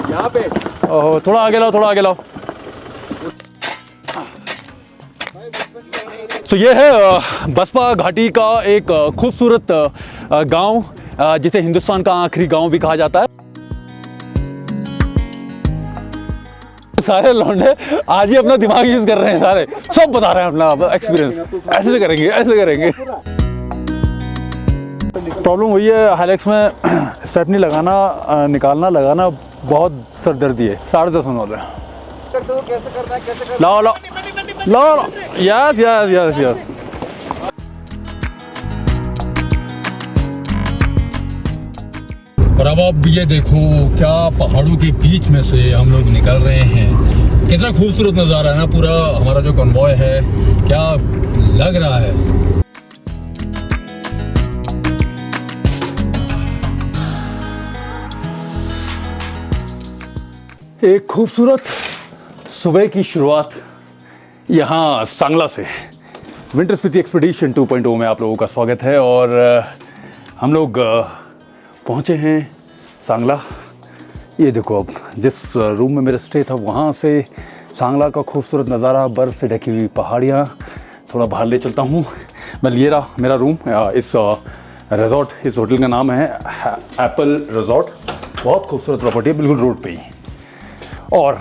यहाँ पे थोड़ा आगे लाओ, थोड़ा आगे लाओ। तो ये है बसपा घाटी का एक खूबसूरत गांव, जिसे हिंदुस्तान का आखिरी गांव भी कहा जाता है। सारे लौंडे आज ही अपना दिमाग यूज कर रहे हैं, सारे सब बता रहे हैं अपना एक्सपीरियंस, ऐसे करेंगे, ऐसे करेंगे। प्रॉब्लम हुई है हाइलैक्स में, स्टेपनी लगाना, निकालना, लगाना बहुत सरदर्दी है। 10:30 होने वाले हैं। लाओ लाओ लाओ, यस यस यस यस। और अब आप ये देखो, क्या पहाड़ों के बीच में से हम लोग निकल रहे हैं। कितना खूबसूरत नज़ारा है ना, पूरा हमारा जो कॉन्वॉय है, क्या लग रहा है। एक खूबसूरत सुबह की शुरुआत यहाँ सांगला से। विंटर स्पीति एक्सपीडिशन 2.0 में आप लोगों का स्वागत है। और हम लोग पहुँचे हैं सांगला। ये देखो, अब जिस रूम में मेरा स्टे था वहाँ से सांगला का खूबसूरत नज़ारा, बर्फ़ से ढकी हुई पहाड़ियाँ। थोड़ा बाहर ले चलता हूँ मैं। ये रहा मेरा रूम। इस रिजॉर्ट, इस होटल का नाम है एप्पल रिजॉर्ट। बहुत खूबसूरत प्रॉपर्टी है, बिल्कुल रोड पे ही। और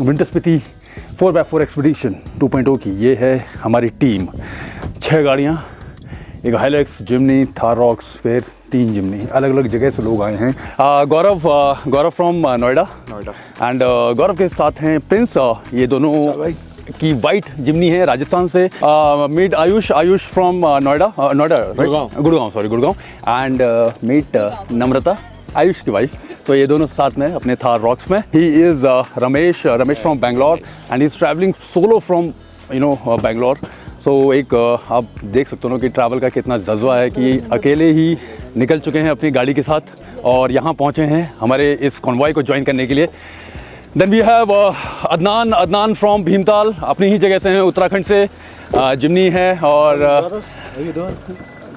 विंटर स्पीति 4x4 एक्सपीडिशन 2.0 की ये है हमारी टीम। 6 गाड़ियाँ, एक हाइलैक्स, जिमनी, थार रॉक्स, फिर 3 जिमनी। अलग अलग जगह से लोग आए हैं। गौरव फ्रॉम नोएडा एंड गौरव के साथ हैं प्रिंस। ये दोनों की वाइट जिमनी है राजस्थान से। Meet Ayush from Noida, Gurgaon and meet Namrata, Ayush की वाइफ। तो ये दोनों साथ में अपने थार रॉक्स में। He is Ramesh from Bangalore and is travelling solo from Bangalore. So एक आप देख सकते हो कि ट्रैवल का कितना जज्बा है कि अकेले ही निकल चुके हैं अपनी गाड़ी के साथ और यहाँ पहुँचे हैं हमारे इस कॉन्वॉय को ज्वाइन करने के लिए। Then we have Adnan from Bhimtal, अपनी ही जगह से हैं, उत्तराखंड से, जिमनी है। और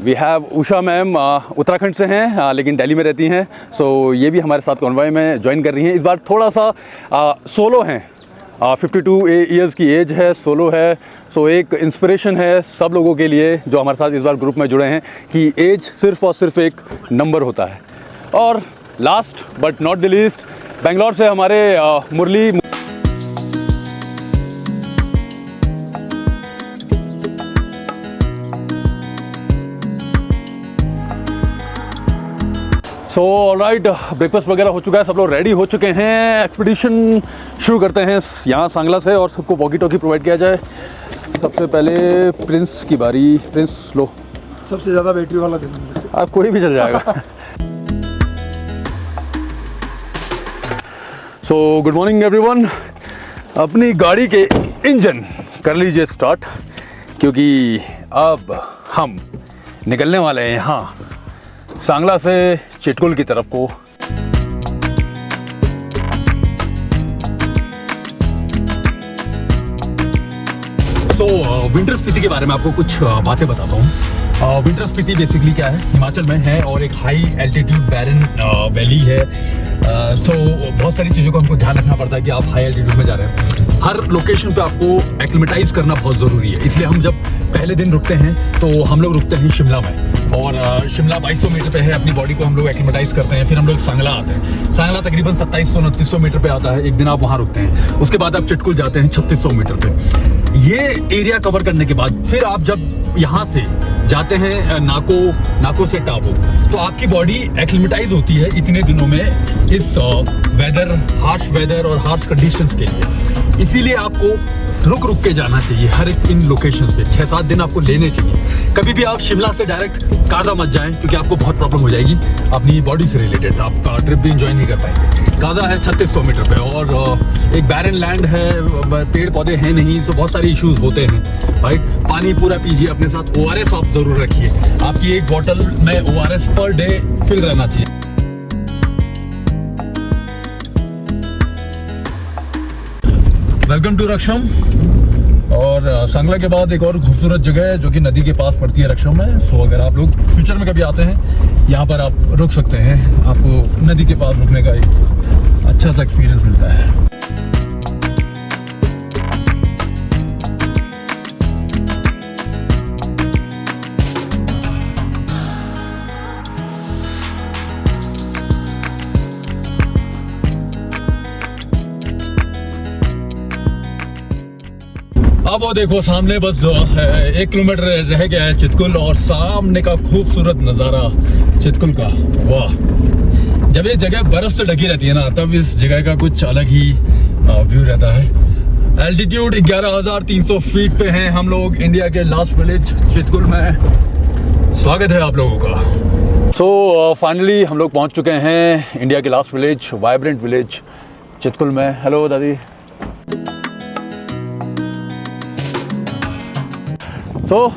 we have Usha ma'am, Uttarakhand से हैं लेकिन दिल्ली में रहती हैं। सो ये भी हमारे साथ कॉन्वॉय में ज्वाइन कर रही हैं। इस बार थोड़ा सा सोलो हैं। 52 ईयर्स की एज है, सोलो है। सो एक इंस्पिरेशन है सब लोगों के लिए जो हमारे साथ इस बार ग्रुप में जुड़े हैं कि एज सिर्फ और सिर्फ एक नंबर होता है। और last but not the least, Bangalore से हमारे मुरली। सो ऑलराइट, ब्रेकफास्ट वगैरह हो चुका है, सब लोग रेडी हो चुके हैं। एक्सपीडिशन शुरू करते हैं यहाँ सांगला से और सबको वॉकी टॉकी प्रोवाइड किया जाए। सबसे पहले प्रिंस की बारी। प्रिंस लो, सबसे ज़्यादा बैटरी वाला देना। आप कोई भी चल जाएगा। So good morning everyone. अपनी गाड़ी के इंजन कर लीजिए स्टार्ट, क्योंकि अब हम निकलने वाले हैं यहाँ सांगला से चिटकुल की तरफ को। तो विंटर स्पीति के बारे में आपको कुछ बातें बताता हूँ। विंटर स्पीति बेसिकली क्या है, हिमाचल में है और एक हाई एल्टीट्यूड बैरन वैली है। सो बहुत सारी चीज़ों को हमको ध्यान रखना पड़ता है कि आप हाई एल्टीट्यूड में जा रहे हैं। हर लोकेशन पे आपको एक्लिमेटाइज करना बहुत ज़रूरी है। इसलिए हम जब पहले दिन रुकते हैं तो हम लोग रुकते हैं शिमला में, और शिमला 2200 मीटर पे है। अपनी बॉडी को हम लोग एक्लिमेटाइज करते हैं। फिर हम लोग सांगला आते हैं। सांगला तकरीबन 2700-2900 मीटर पे आता है। एक दिन आप वहाँ रुकते हैं। उसके बाद आप चिटकुल जाते हैं 3600 मीटर पे। ये एरिया कवर करने के बाद फिर आप जब यहाँ से जाते हैं नाको से टाबो, तो आपकी बॉडी एक्लिमेटाइज होती है इतने दिनों में इस हार्श वेदर और हार्श कंडीशंस के लिए। इसीलिए आपको रुक के जाना चाहिए हर एक इन लोकेशंस पे। 6-7 दिन आपको लेने चाहिए। कभी भी आप शिमला से डायरेक्ट काजा मत जाएं, क्योंकि आपको बहुत प्रॉब्लम हो जाएगी अपनी बॉडी से रिलेटेड। आप ट्रिप भी एंजॉय नहीं कर पाएंगे। काजा है 3600 मीटर पे और एक बैरन लैंड है, पेड़ पौधे हैं नहीं, सो बहुत सारे इश्यूज होते हैं। राइट, पानी पूरा पीजिए अपने साथ। ORS आप ज़रूर रखिए। आपकी एक बॉटल में ORS पर डे फिल रहना चाहिए। Welcome to Raksham. और सांगला के बाद एक और खूबसूरत जगह है जो कि नदी के पास पड़ती है, रक्षम में। सो अगर आप लोग फ्यूचर में कभी आते हैं यहाँ पर आप रुक सकते हैं। आपको नदी के पास रुकने का एक अच्छा सा एक्सपीरियंस मिलता है। अब वो देखो सामने बस 1 किलोमीटर रह गया है चितकुल, और सामने का खूबसूरत नज़ारा चितकुल का। वाह, जब ये जगह बर्फ से ढकी रहती है ना, तब इस जगह का कुछ अलग ही व्यू रहता है। एल्टीट्यूड 11,300 फीट पे हैं हम लोग, इंडिया के लास्ट विलेज चितकुल में। स्वागत है आप लोगों का। सो फाइनली हम लोग पहुंच चुके हैं इंडिया के last village, vibrant village Chitkul में। हेलो दादी। तो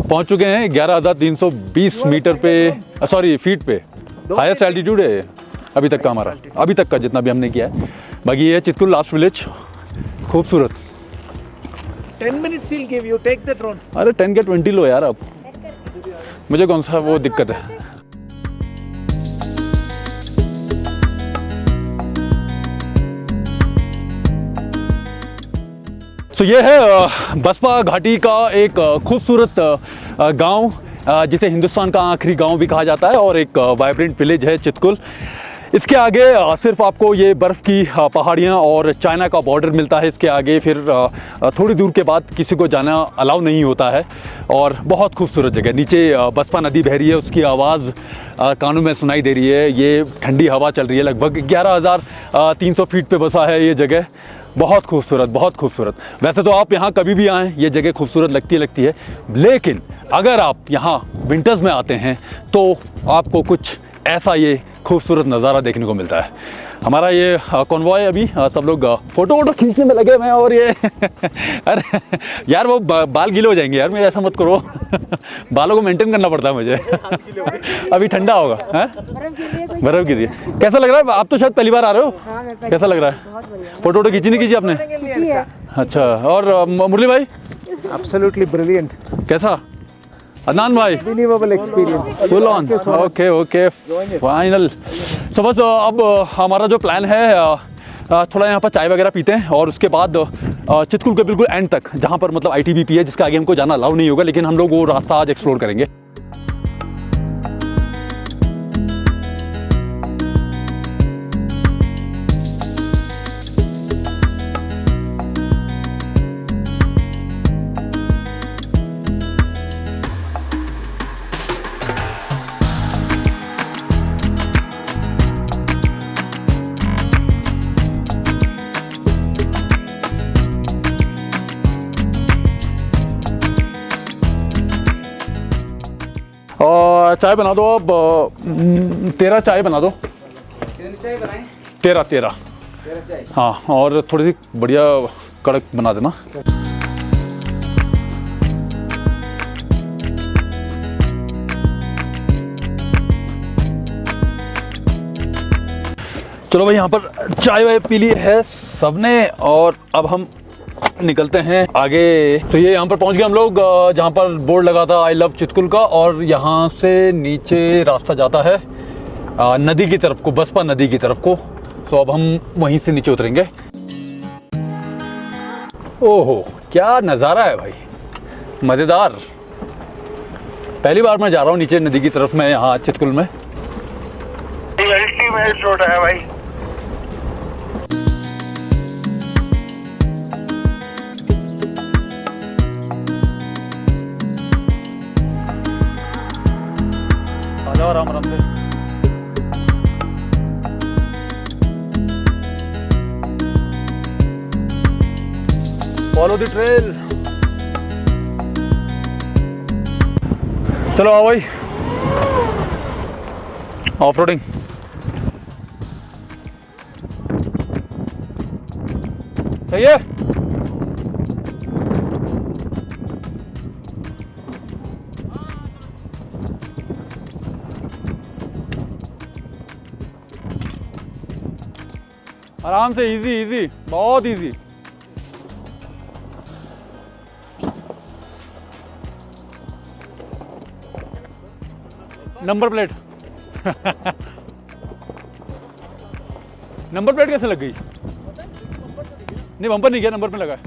पहुंच चुके हैं 11,320 मीटर पे, सॉरी फीट पे। हाईएस्ट एल्टीट्यूड है अभी तक का हमारा, अभी तक का जितना भी हमने किया है। बाकी ये है चितकुल लास्ट विलेज, खूबसूरत। 10 minutes he'll give you. Take the drone. अरे 10 के 20 लो यार, अब मुझे कौन सा वो दिक्कत है। तो ये है बसपा घाटी का एक खूबसूरत गांव, जिसे हिंदुस्तान का आखिरी गांव भी कहा जाता है, और एक वाइब्रेंट विलेज है चितकुल। इसके आगे सिर्फ आपको ये बर्फ़ की पहाड़ियाँ और चाइना का बॉर्डर मिलता है। इसके आगे फिर थोड़ी दूर के बाद किसी को जाना अलाउ नहीं होता है, और बहुत खूबसूरत जगह। नीचे बसपा नदी बह रही है, उसकी आवाज़ कानों में सुनाई दे रही है। ये ठंडी हवा चल रही है। लगभग 11,300 फीट पे बसा है ये जगह। बहुत खूबसूरत, बहुत खूबसूरत। वैसे तो आप यहाँ कभी भी आएँ ये जगह खूबसूरत लगती है, लेकिन अगर आप यहाँ विंटर्स में आते हैं तो आपको कुछ ऐसा ये खूबसूरत नज़ारा देखने को मिलता है। हमारा ये कॉन्वॉय अभी सब लोग फ़ोटो वोटो खींचने में लगे हुए हैं, और ये अरे यार वो बाल गीले हो जाएंगे यार मेरे, ऐसा मत करो। बालों को मेंटेन करना पड़ता है मुझे। अभी ठंडा होगा, हैं? बर्फ़ गिर रही है। कैसा लग रहा है? आप तो शायद पहली बार आ रहे हो। कैसा लग रहा है? फ़ोटो वोटो खींची नहीं कीजिए आपने? अच्छा। और मुरली भाई? Absolutely brilliant. कैसा? अदनान भाई? Unbelievable experience. Full on. Okay final. So बस अब हमारा जो प्लान है, थोड़ा यहाँ पर चाय वगैरह पीते हैं, और उसके बाद चितकुल के बिल्कुल एंड तक, जहाँ पर मतलब ITBP है, जिसके आगे हमको जाना अलाउ नहीं होगा, लेकिन हम लोग वो रास्ता आज एक्सप्लोर करेंगे। और चाय बना दो अब, 13 चाय बना दो। 13 हाँ, और थोड़ी सी बढ़िया कड़क बना देना। चलो भाई, यहाँ पर चाय वाय पी ली है सबने, और अब हम निकलते हैं आगे। तो ये यहाँ पर पहुँच गए हम लोग, जहाँ पर बोर्ड लगा था आई लव चितकुल का, और यहाँ से नीचे रास्ता जाता है नदी की तरफ को, बसपा नदी की तरफ को। तो अब हम वहीं से नीचे उतरेंगे। ओहो, क्या नज़ारा है भाई, मज़ेदार। पहली बार मैं जा रहा हूँ नीचे नदी की तरफ में, यहाँ चितकुल में। अल्टीमेट रोड है भाई। आराम आराम से। Follow the trail. चलो आओ भाई, ऑफ रोडिंग। सही है। आराम से, इजी, बहुत easy. Number plate. Number plate कैसे लग गई? नहीं बम्पर नहीं गया, नंबर पे लगा है।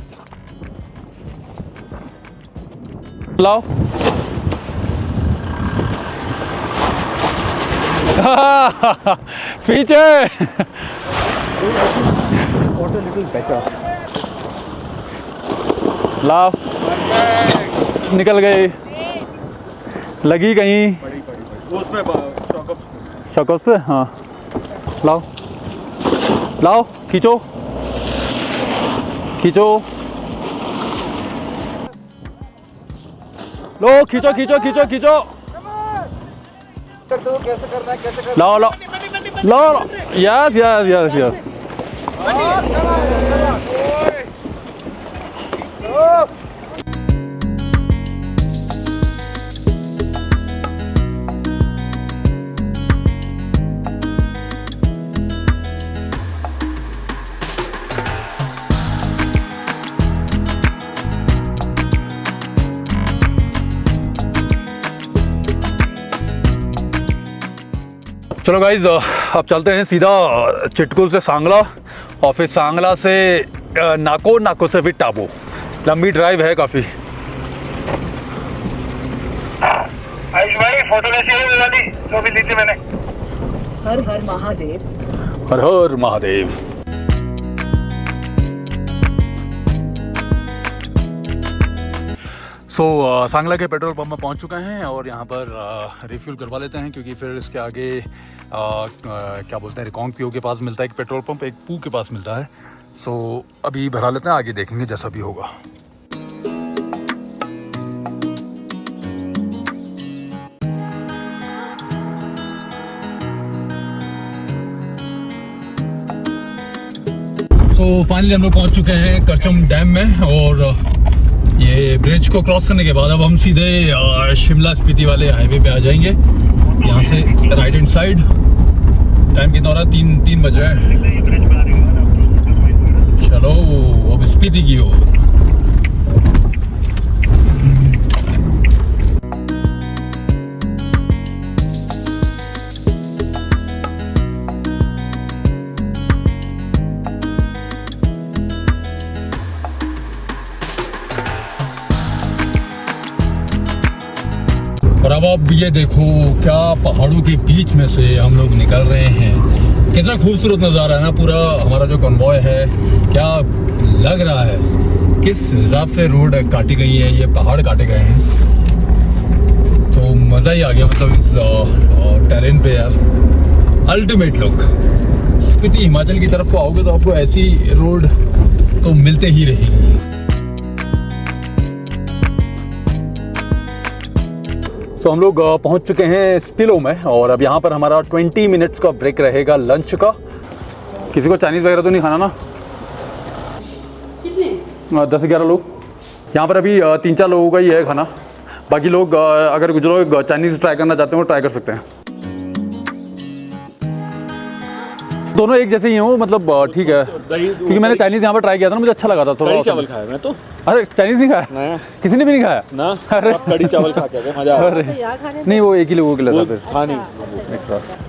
लाओ पीछे लाओ, निकल गई, लगी कहीं उसमें शॉकअप्स पे। हाँ लाओ लाओ, खींचो खींचो, लो खींचो खींचो खींचो खींचो, कैसे करना है, कैसे करना लाओ लाओ लाओ, यस यस यस यस। चलो गाइज अब चलते हैं सीधा चिटकुल से सांगला और फिर सांगला से नाको, नाको से फिर टाबो। लंबी ड्राइव है काफ़ी। आयुष भाई फोटो कैसी है वो वाली जो भी ली थी मैंने? हर हर महादेव। हर हर महादेव। सांगला के पेट्रोल पंप में पहुंच चुके हैं और यहाँ पर रिफ्यूल करवा लेते हैं, क्योंकि फिर इसके आगे क्या बोलते हैं, रिकॉन्ग के पास मिलता है एक पेट्रोल पंप, एक पू के पास मिलता है। अभी भरा लेते हैं, आगे देखेंगे जैसा भी होगा। फाइनली हम लोग पहुँच चुके हैं करचम डैम में, और ये ब्रिज को क्रॉस करने के बाद अब हम सीधे शिमला स्पीति वाले हाईवे पे आ जाएंगे। यहाँ से राइट हैंड साइड। टाइम कितना हो रहा है? 3 बज रहे हैं। चलो अब स्पीति की हो। और अब ये देखो क्या पहाड़ों के बीच में से हम लोग निकल रहे हैं। कितना खूबसूरत नज़ारा है ना पूरा। हमारा जो कन्वॉय है, क्या लग रहा है, किस हिसाब से रोड काटी गई है, ये पहाड़ काटे गए हैं, तो मज़ा ही आ गया मतलब इस टेरेन पे यार। Ultimate look. स्पीति हिमाचल की तरफ को आओगे तो आपको ऐसी रोड तो मिलते ही रहेगी। हम लोग पहुंच चुके हैं स्पिलो में, और अब यहाँ पर हमारा 20 मिनट्स का ब्रेक रहेगा लंच का। किसी को चाइनीज़ वगैरह तो नहीं खाना ना? कितने? 10-11 लोग। यहाँ पर अभी 3-4 लोगों का ही है खाना। बाकी लोग अगर कुछ लोग चाइनीज़ ट्राई करना चाहते हैं वो ट्राई कर सकते हैं। दोनों एक जैसे ही हैं वो, मतलब ठीक है, क्योंकि मैंने चाइनीज़ यहाँ पर ट्राई किया था ना, मुझे अच्छा लगा था। थोड़ा चावल खाया मैं तो। अरे चाइनीज़ नहीं खाया? किसी ने भी नहीं खाया ना? अरे कड़ी चावल खा के मजा आ रहा है। नहीं वो एक ही लोगों के लिए था फिर। हाँ नहीं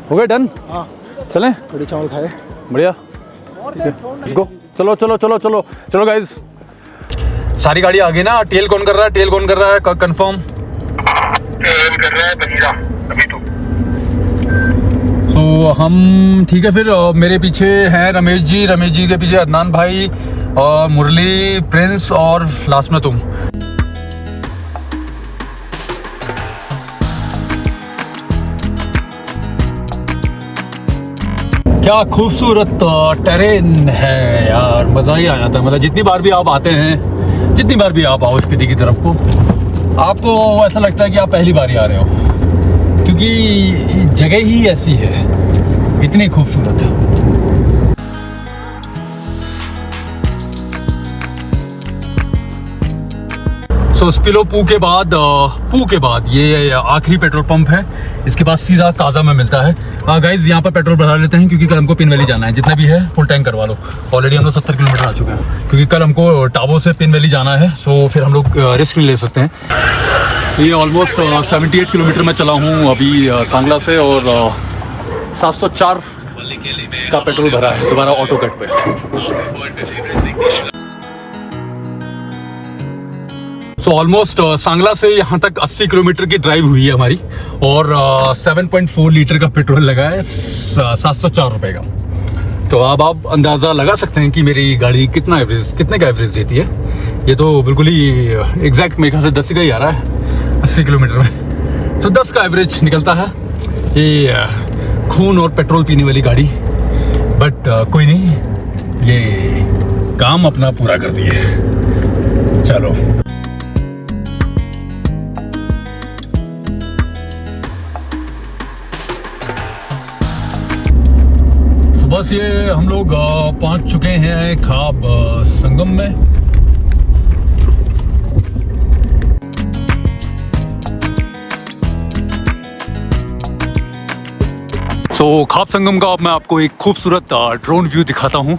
हो गया डन। हाँ चलें? कड़ी चावल खाए। बढ़िया, लेट्स गो। चलो चलो चलो चलो चलो गाइज। सारी गाड़ी आ गई ना? टेल कौन कर रहा है? टेल कौन कर रहा है? कंफर्म कर रहा है बजीरा अभी तो। तो हम ठीक है फिर। मेरे पीछे हैं रमेश जी के पीछे अदनान भाई और मुरली, प्रिंस और लास्ट में तुम। क्या खूबसूरत टेरेन है यार, मज़ा ही आ जाता है। मतलब जितनी बार भी आप आते हैं, जितनी बार भी आप आओ स्पीति की तरफ को, आपको ऐसा लगता है कि आप पहली बार ही आ रहे हो, क्योंकि जगह ही ऐसी है, इतनी खूबसूरत है। स्पिलो पू के बाद ये आखिरी पेट्रोल पंप है। इसके पास सीधा ताज़ा में मिलता है। गाइज यहाँ पर पेट्रोल भरा लेते हैं, क्योंकि कल हमको पिन वैली जाना है। जितना भी है फुल टैंक करवा लो। ऑलरेडी हम लोग 70 किलोमीटर आ चुके हैं, क्योंकि कल हमको टाबो से पिन वैली जाना है। सो फिर हम लोग रिस्क नहीं ले सकते हैं। ये ऑलमोस्ट 78 किलोमीटर में चला हूँ अभी सांगला से, और 704 का पेट्रोल भरा है दोबारा ऑटो कट पे। सो ऑलमोस्ट सांगला से यहाँ तक 80 किलोमीटर की ड्राइव हुई है हमारी और 7.4 लीटर का पेट्रोल लगा है 704 रुपये का। तो अब आप अंदाज़ा लगा सकते हैं कि मेरी गाड़ी कितने का एवरेज देती है। ये तो बिल्कुल ही एग्जैक्ट मेरे ख्याल से 10 का ही आ रहा है 80 किलोमीटर में। तो 10 का एवरेज निकलता है ये खून और पेट्रोल पीने वाली गाड़ी। बट कोई नहीं, ये काम अपना पूरा करती है। चलो बस ये हम लोग पहुंच चुके हैं खाब संगम में। खाब संगम का अब मैं आपको एक खूबसूरत ड्रोन व्यू दिखाता हूं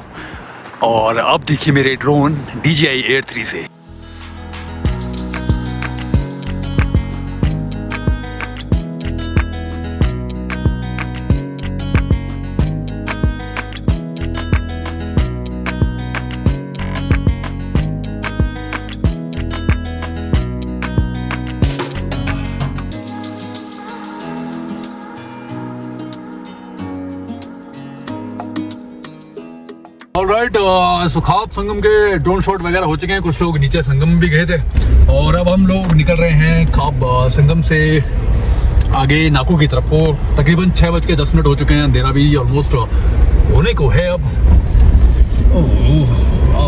और अब देखिए मेरे ड्रोन DJI Air 3 से। ऑलराइट, खाब संगम के ड्रोन शॉट वगैरह हो चुके हैं। कुछ लोग नीचे संगम में भी गए थे और अब हम लोग निकल रहे हैं खाब संगम से आगे नाकू की तरफ को। तकरीबन 6:10 हो चुके हैं। अंधेरा भी ऑलमोस्ट होने को है। अब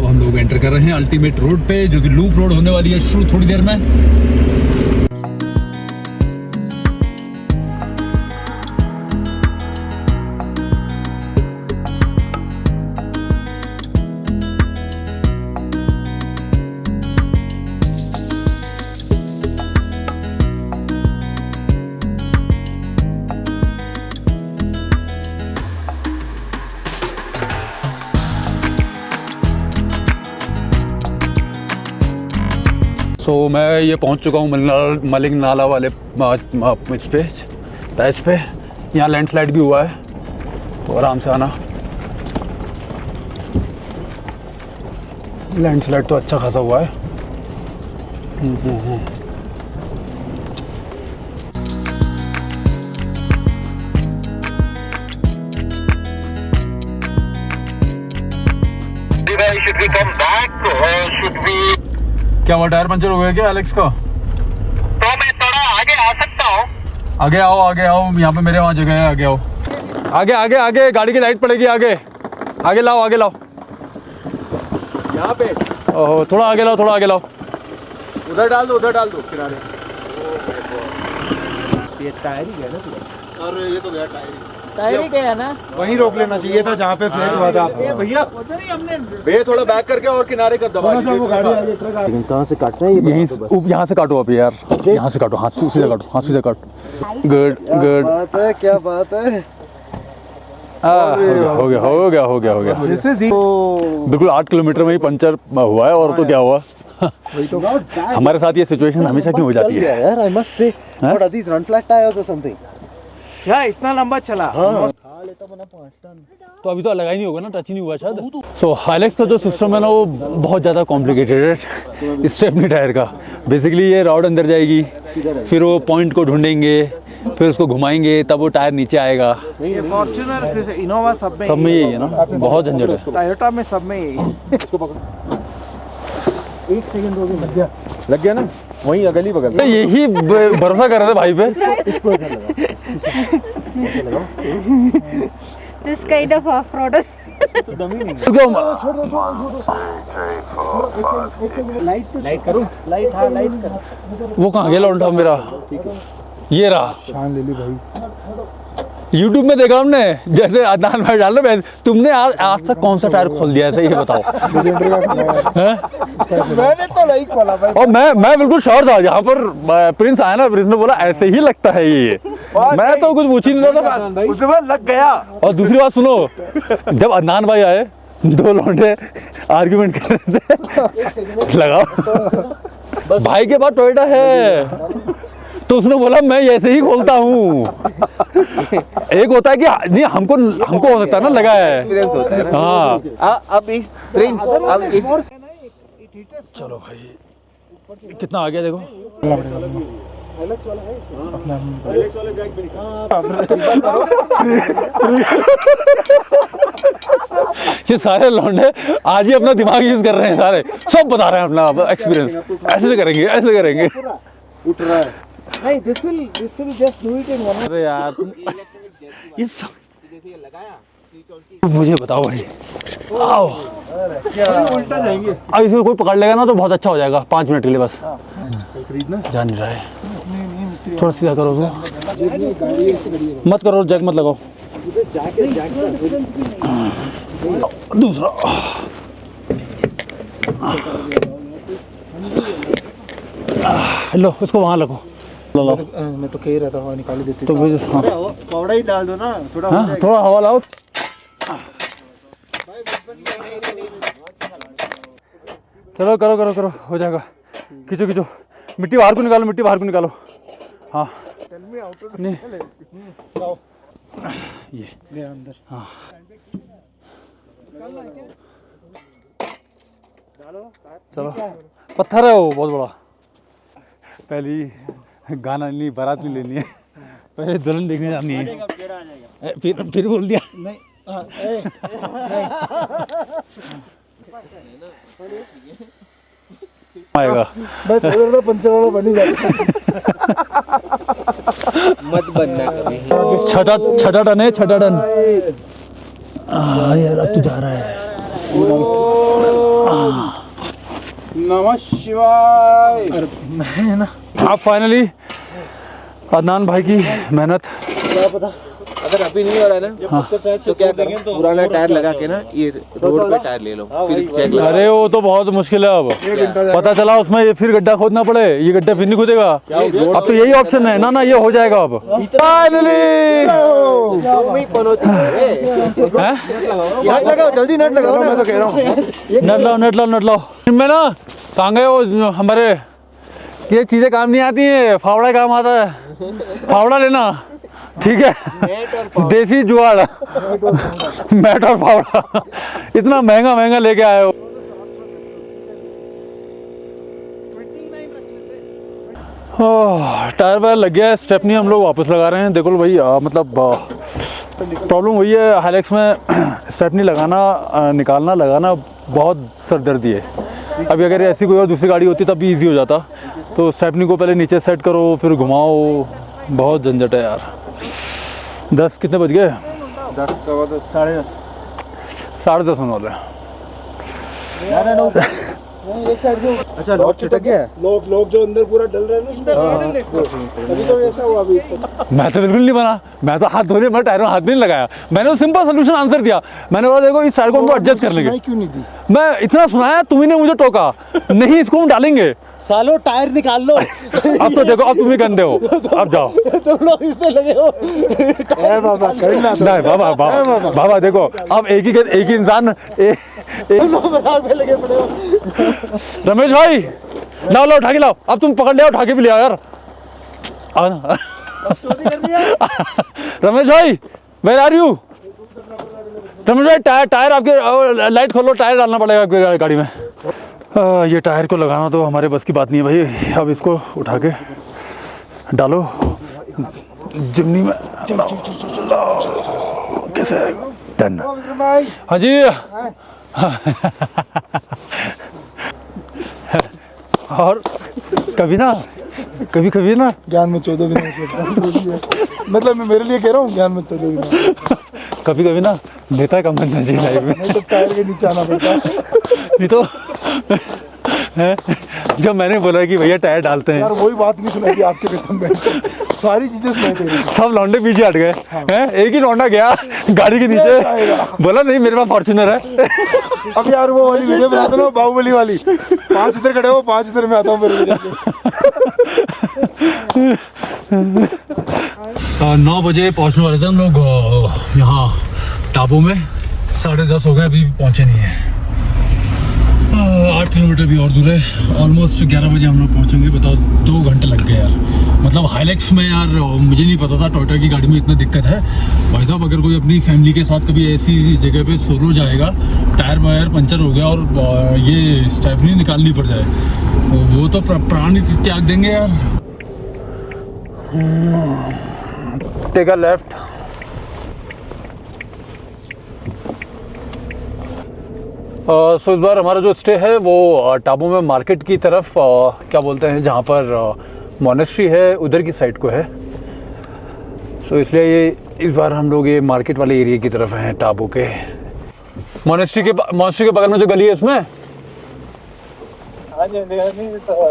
हम लोग एंटर कर रहे हैं अल्टीमेट रोड पे, जो कि लूप रोड होने वाली है शुरू थोड़ी देर में। तो मैं ये पहुंच चुका हूँ मलिंग नाला वाले इस पे पैच पे। यहाँ लैंडस्लाइड भी हुआ है तो आराम से आना। लैंडस्लाइड तो अच्छा खासा हुआ है। Should we come back or should we? क्या हुआ, टायर पंचर हो गया क्या एलेक्स का? तो मैं थोड़ा आगे आ सकता हूँ? आगे आओ, यहाँ पे मेरे वहाँ जगह है। आगे आओ, आगे गाड़ी की लाइट पड़ेगी। आगे लाओ यहाँ पे थोड़ा आगे लाओ। उधर डाल दो किनारे। ये टायर ही गया ना पूरा। अरे ये तो गया टायर ही गया ना। वहीं रोक लेना चाहिए था जहाँ पे फ्लैट हुआ था। भैया भैया थोड़ा बैक करके और किनारे कर दबा। वो गाड़ी आगे ट्रक आ। लेकिन कहाँ से काटना है ये? यहाँ से काटो आप यार, यहाँ से काटो, हाथ सीधा काटो। गुड बात है, क्या बात है। हो गया। बिल्कुल 8 किलोमीटर में ही पंचर हुआ है। और तो क्या हुआ, हमारे साथ ये सिचुएशन हमेशा क्यों हो जाती है यार? I must say what are these run flat tyres और समथिंग? क्या इतना लंबा चला? हाँ। तो अभी तो लगा ही नहीं होगा ना, टच ही नहीं हुआ शायद। सो हाइलेक्स का जो सिस्टम है ना वो बहुत ज़्यादा कॉम्प्लिकेटेड है स्टेपनी टायर का। बेसिकली ये रॉड अंदर जाएगी, फिर वो पॉइंट को ढूंढेंगे, फिर उसको घुमाएंगे, तब वो टायर नीचे आएगा। ये फॉर्च्यूनर, इनोवा सब में यही है ना, बहुत झंझट है। टोयोटा में सब में यही। एक सेकंड हो गया, लग गया ना वहीं अगली बगल। तो यही भरोसा कर रहे थे भाई पे। This kind of off-roaders. Light करूं? लाइट कर। वो कहाँ गया लौंडा मेरा? ये रहा। शान ले ली भाई। YouTube में देखा हमने, जैसे अदनान भाई डाल रहे। तुमने आज तक कौन सा टायर खोल दिया था ये बताओ? मैंने तो नहीं खोला भाई। और मैं बिल्कुल श्योर था। जहाँ पर प्रिंस आया ना, प्रिंस ने बोला ऐसे ही लगता है ये। मैं तो कुछ पूछ ही नहीं रहा था, उसके बाद लग गया। और दूसरी बात सुनो, जब अदनान भाई आए 2 लौंडे आर्ग्यूमेंट कर रहे थे। लगाओ भाई के पास टोयोटा है। तो उसने बोला मैं ऐसे ही खोलता हूँ। एक होता है कि नहीं हमको हो सकता है ना लगा है। हाँ अब इस प्रिंस अब इस चलो भाई कितना आ गया देखो। ये सारे लौंडे आज ही अपना दिमाग यूज कर रहे हैं, सारे सब बता रहे हैं अपना एक्सपीरियंस, ऐसे करेंगे ऐसे करेंगे। उठ रहा है नहीं, this will just do it in one. अरे यार तुम ये सब मुझे बताओ भाई। आओ क्या उल्टा जाएंगे। अब इसमें कोई पकड़ लेगा ना तो बहुत अच्छा हो जाएगा, 5 मिनट के लिए बस। जा नहीं रहा है, थोड़ा सीधा करो उसको, मत करो, जैक मत लगाओ। दूसरा लो इसको वहाँ रखो। मैं तो कह ही रहा था हवा निकाल देते तो हाँ पाउडर ही डाल दो ना थोड़ा। हाँ थोड़ा हवा लाओ। चलो करो करो करो, हो जाएगा। खींचो खींचो, मिट्टी बाहर को निकालो, मिट्टी बाहर को निकालो। हाँ नहीं ये अंदर। हाँ चलो, पत्थर है वो बहुत बड़ा। पहली गाना नहीं बारात नहीं लेनी है, पहले दुल्हन देखने जानी है। फिर बोल दिया नहीं आएगा बस पंचर वाला बनी जाएगा। मत बनना कभी। छठा टन है, छठा टन। यार अब तू जा रहा है। नमः शिवाय। मैं ना आप फाइनली अदनान भाई की मेहनत। क्या पता अगर अभी नहीं हो रहा है ना तो क्या करो, पुराना टायर लगा के ना ये रोड पे टायर ले लो, फिर चेक लगा। अरे वो तो बहुत मुश्किल है, अब पता चला उसमें ये फिर गड्ढा खोदना पड़े, ये गड्ढा फिर नहीं खुदेगा। अब तो यही ऑप्शन है ना, ये हो जाएगा अब फाइनली। जल्दी नट लगाओ, मैं तो कह रहा हूँ नट लाओ। मैं ना कहाँ गए वो हमारे, ये चीजें काम नहीं आती है, फावड़ा काम आता है। फावड़ा लेना ठीक है, देसी जुगाड़ मैट और फावड़ा। इतना महंगा लेके आए हो। टायर वायर लग गया है, स्टेपनी हम लोग वापस लगा रहे हैं। देखो भाई मतलब प्रॉब्लम वही है, हाइलैक्स में स्टेपनी लगाना निकालना लगाना बहुत सरदर्दी है। अभी अगर ऐसी कोई और दूसरी गाड़ी होती तब भी इजी हो जाता। तो स्टेपनी को पहले नीचे सेट करो, फिर घुमाओ, बहुत झंझट है यार। 10 कितने बज गए? 10 सवा 10 साढ़े 10 होने वाले। एक साइड से अच्छा लॉक चिटक गया है। लोग जो अंदर पूरा डल रहा है ना उसमें। अभी तो ऐसा हुआ अभी इसका। मैं तो बिल्कुल नहीं बना, मैं तो हाथ धोने में टायरों हाथ नहीं लगाया। मैंने तो सिंपल सोल्यूशन आंसर दिया, मैंने बोला देखो इस टायर को हमको एडजस्ट कर लेंगे। क्यों नहीं दी? मैं इतना सुनाया, तुम्ही ने मुझे टोका नहीं, इसको हम डालेंगे। सालो टायर निकाल लो। अब तो देखो, अब तुम ही गंदे हो, अब जाओ। तुम लोग इसमें लगे हो। बाबा नहीं बाबा देखो, अब एक ही इंसान में लगे पड़े हो। रमेश भाई लाओ उठा के लाओ, अब तुम पकड़ ले, उठा के भी ले आओ यार। आओ ना रमेश भाई, वेयर आर यू? रमेश भाई टायर आपके, लाइट खोलो, टायर डालना पड़ेगा आपकी गाड़ी में। ये टायर को लगाना तो हमारे बस की बात नहीं है भाई। अब इसको उठा के डालो जिमनी में, कैसे डन। हाँ जी और कभी ना ज्ञान में 14 भी मतलब मैं मेरे लिए कह रहा हूँ, ज्ञान में 14 भी कभी ना नेता कम बनना चाहिए लाइफ में। नहीं तो टायर के नीचे आना पड़ता है। नहीं तो जब मैंने बोला कि भैया टायर डालते हैं यार, वही बात नहीं सुनाई थी आपके कसम में। सारी चीजें सुनाई थी, सब लौंडे पीछे हट गए हैं। एक ही लौंडा गया गाड़ी के नीचे, बोला नहीं मेरे पास फॉर्च्यूनर है। अब यार वो वाली वीडियो बनाते ना, बाहुबली वाली, 5 इधर खड़े हो, 5 इधर मैं आता हूँ। 9 बजे पहुंचने वाले थे हम लोग यहाँ टापू में, 10:30 हो गए, अभी पहुंचे नहीं है। 8 किलोमीटर भी और दूर है। ऑलमोस्ट 11 बजे हम लोग पहुँचेंगे। बताओ 2 घंटे लग गए यार। मतलब हाइलैक्स में यार मुझे नहीं पता था टोयोटा की गाड़ी में इतना दिक्कत है। भाई साहब अगर कोई अपनी फैमिली के साथ कभी ऐसी जगह पे सोलो जाएगा, टायर वायर पंचर हो गया और ये स्टेपनी निकालनी पड़ जाए, वो तो प्राण ही त्याग देंगे यार। Take a left. सो इस बार हमारा जो स्टे है वो टाबू में मार्केट की तरफ क्या बोलते हैं, जहाँ पर मोनेस्ट्री है उधर की साइड को है। सो इसलिए ये इस बार हम लोग ये मार्केट वाले एरिया की तरफ हैं टाबू के। मोनेस्ट्री के बगल में जो गली है उसमें।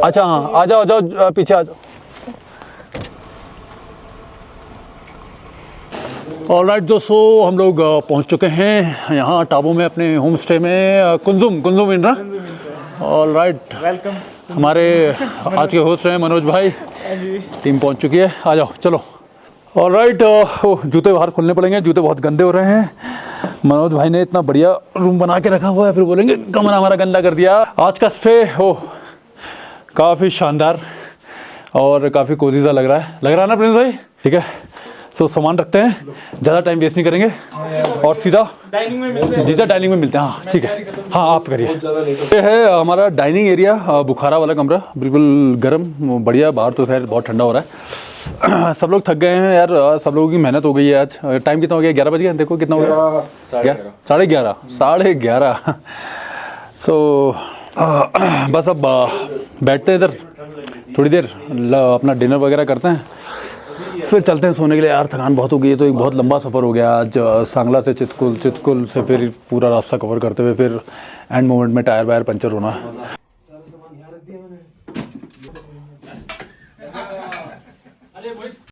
अच्छा हाँ, आ जाओ पीछे आ जाओ। ऑलराइट दोस्तों, हम लोग पहुंच चुके हैं यहाँ टाबू में अपने होम स्टे में। कुंजुम इंद्रा। Alright, welcome. हमारे आज के होस्ट हैं मनोज भाई। टीम पहुंच चुकी है, आ जाओ चलो। ऑलराइट, जूते बाहर खोलने पड़ेंगे, जूते बहुत गंदे हो रहे हैं। मनोज भाई ने इतना बढ़िया रूम बना के रखा हुआ है, फिर बोलेंगे कमरा हमारा गंदा कर दिया। आज का स्टे काफ़ी शानदार और काफ़ी कोजी सा लग रहा है ना प्रिंस भाई? ठीक है, सो सामान रखते हैं, ज़्यादा टाइम वेस्ट नहीं करेंगे और सीधा डाइनिंग में मिलते हैं। हाँ ठीक है, हाँ आप करिए। ये है हमारा डाइनिंग एरिया, बुखारा वाला कमरा, बिल्कुल गर्म बढ़िया। बाहर तो खैर बहुत ठंडा हो रहा है। सब लोग थक गए हैं यार, सब लोगों की मेहनत हो गई है आज। टाइम कितना हो गया? 11 बज गया। देखो कितना हो गया, 11:30। सो बस अब बैठते हैं इधर थोड़ी देर, अपना डिनर वगैरह करते हैं, फिर चलते हैं सोने के लिए। यार थकान बहुत हो गई है, तो एक बहुत लंबा सफ़र हो गया आज। सांगला से चितकुल से फिर पूरा रास्ता कवर करते हुए फिर एंड मोमेंट में टायर वायर पंचर होना।